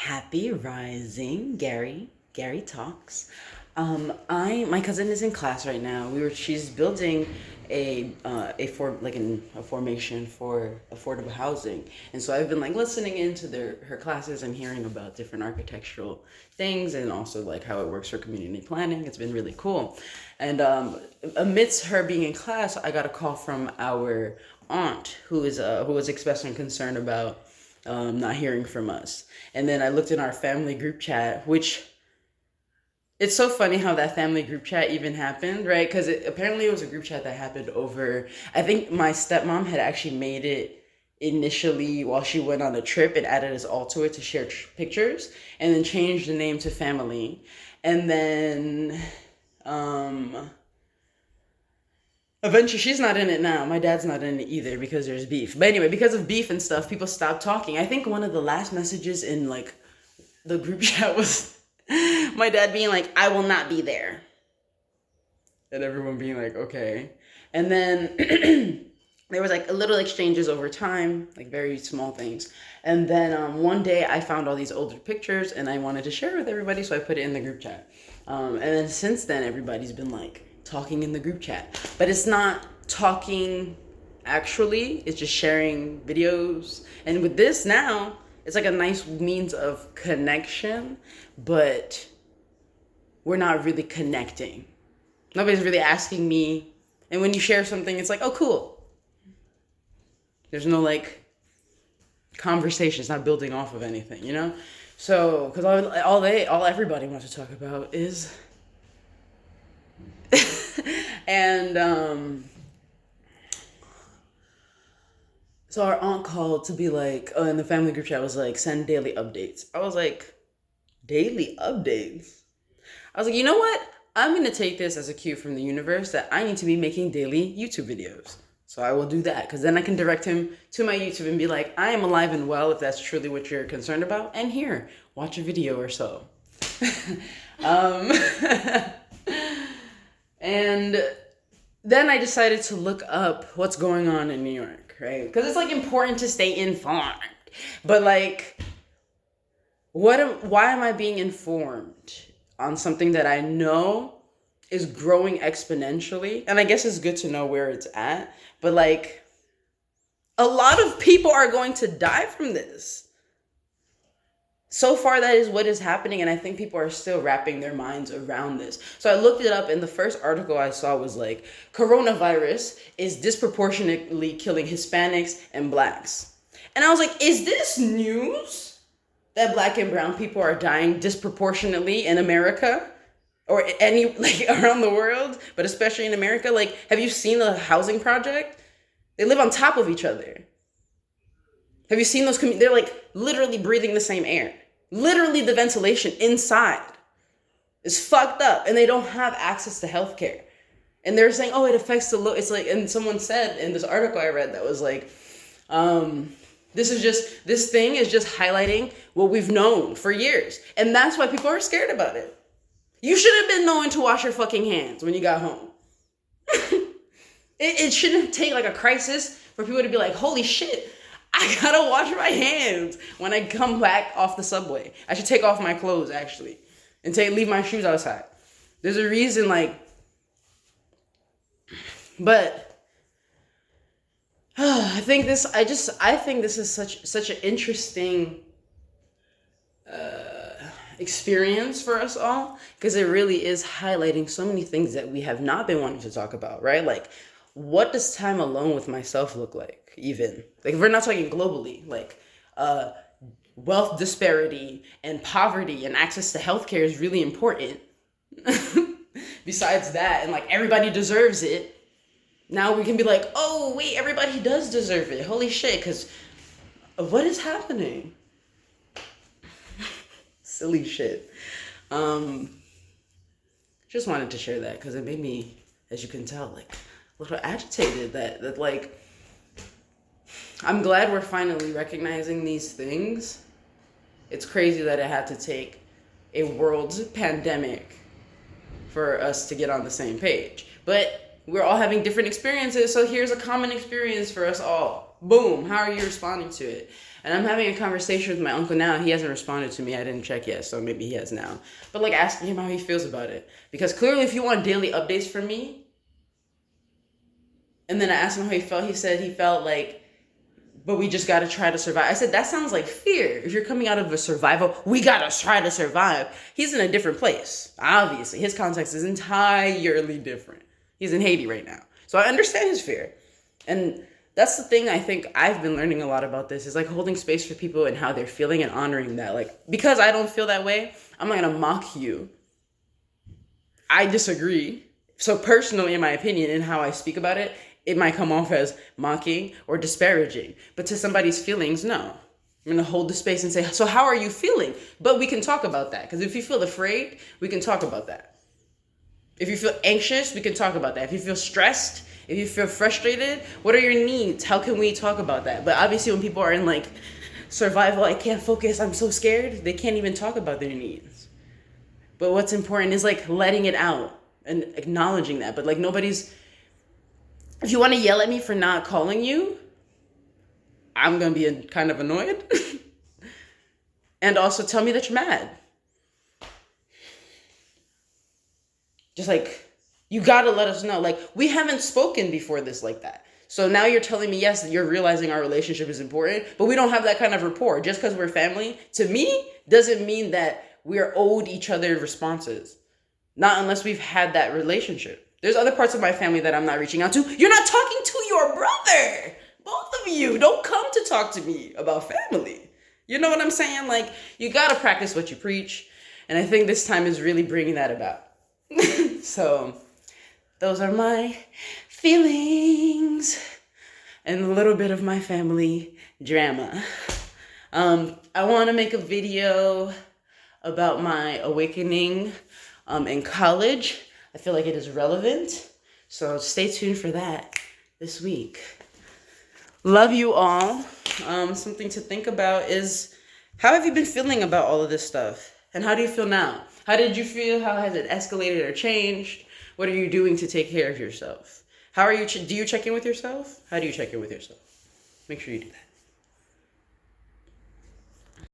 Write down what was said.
Happy rising, Gary. Gary talks. My cousin is in class right now. She's building a formation for affordable housing, and so I've been like listening into her classes and hearing about different architectural things and also like how it works for community planning. It's been really cool, and amidst her being in class, I got a call from our aunt who was expressing concern about not hearing from us. And then I looked in our family group chat, which it's so funny how that family group chat even happened, right? Because apparently it was a group chat that happened over, I think my stepmom had actually made it initially while she went on a trip and added us all to it to share pictures and then changed the name to family. And then eventually, she's not in it now. My dad's not in it either because there's beef. But anyway, because of beef and stuff, people stopped talking. I think one of the last messages in like the group chat was my dad being like, "I will not be there," and everyone being like, "Okay." And then there was like a little exchanges over time, like very small things. And then one day I found all these older pictures and I wanted to share with everybody, so I put it in the group chat. And then since then, everybody's been like talking in the group chat, but it's not talking actually, it's just sharing videos. And with this now, it's like a nice means of connection, but we're not really connecting. Nobody's really asking me. And when you share something, it's like, oh, cool. There's no like conversation. It's not building off of anything, you know? So, because all everybody wants to talk about is and so our aunt called to be like, and the family group chat was like, send daily updates. I was like, daily updates? I was like, you know what? I'm going to take this as a cue from the universe that I need to be making daily YouTube videos. So I will do that because then I can direct him to my YouTube and be like, I am alive and well if that's truly what you're concerned about. And here, watch a video or so. um, and then I decided to look up what's going on in New York, right? Because it's like important to stay informed. But like, why am I being informed on something that I know is growing exponentially? And I guess it's good to know where it's at. But like, a lot of people are going to die from this. So far, that is what is happening, and I think people are still wrapping their minds around this. So I looked it up, and the first article I saw was like, coronavirus is disproportionately killing Hispanics and Blacks. And I was like, is this news that Black and brown people are dying disproportionately in America? Or any, like, around the world, but especially in America? Like, have you seen the housing project? They live on top of each other. Have you seen those? They're like literally breathing the same air. Literally, the ventilation inside is fucked up, and they don't have access to healthcare. And they're saying, "Oh, it affects the low." It's like, and someone said in this article I read that was like, this thing is just highlighting what we've known for years, and that's why people are scared about it. You should have been knowing to wash your fucking hands when you got home. It shouldn't take like a crisis for people to be like, "Holy shit, I gotta wash my hands when I come back off the subway. I should take off my clothes actually and leave my shoes outside." There's a reason, like, but I think this is such an interesting experience for us all because it really is highlighting so many things that we have not been wanting to talk about, right? Like, what does time alone with myself look like? Even like, if we're not talking globally, like wealth disparity and poverty and access to healthcare is really important. Besides that, and like everybody deserves it. Now we can be like, oh wait, everybody does deserve it. Holy shit, because what is happening? Silly shit. Just wanted to share that because it made me, as you can tell, like a little agitated that like, I'm glad we're finally recognizing these things. It's crazy that it had to take a world pandemic for us to get on the same page. But we're all having different experiences, so here's a common experience for us all. Boom. How are you responding to it? And I'm having a conversation with my uncle now. He hasn't responded to me. I didn't check yet, so maybe he has now. But like asking him how he feels about it. Because clearly if you want daily updates from me, and then I asked him how he felt, he said he felt like, but we just gotta try to survive. I said, that sounds like fear. If you're coming out of a survival, we gotta try to survive. He's in a different place. Obviously, his context is entirely different. He's in Haiti right now. So I understand his fear. And that's the thing I think I've been learning a lot about this is like holding space for people and how they're feeling and honoring that. Like, because I don't feel that way, I'm not gonna mock you. I disagree. So personally, in my opinion, in how I speak about it, it might come off as mocking or disparaging. But to somebody's feelings, no. I'm going to hold the space and say, so how are you feeling? But we can talk about that. Because if you feel afraid, we can talk about that. If you feel anxious, we can talk about that. If you feel stressed, if you feel frustrated, what are your needs? How can we talk about that? But obviously when people are in like survival, I can't focus, I'm so scared, they can't even talk about their needs. But what's important is like letting it out and acknowledging that. But like nobody's... If you want to yell at me for not calling you, I'm going to be kind of annoyed. And also tell me that you're mad. Just like, you got to let us know. Like, we haven't spoken before this like that. So now you're telling me, yes, you're realizing our relationship is important, but we don't have that kind of rapport. Just because we're family, to me, doesn't mean that we're owed each other responses. Not unless we've had that relationship. There's other parts of my family that I'm not reaching out to. You're not talking to your brother. Both of you don't come to talk to me about family. You know what I'm saying? Like, you got to practice what you preach. And I think this time is really bringing that about. So those are my feelings and a little bit of my family drama. I want to make a video about my awakening in college. I feel like it is relevant. So stay tuned for that this week. Love you all. Something to think about is, how have you been feeling about all of this stuff? And how do you feel now? How did you feel? How has it escalated or changed? What are you doing to take care of yourself? How are you? Do you check in with yourself? How do you check in with yourself? Make sure you do that.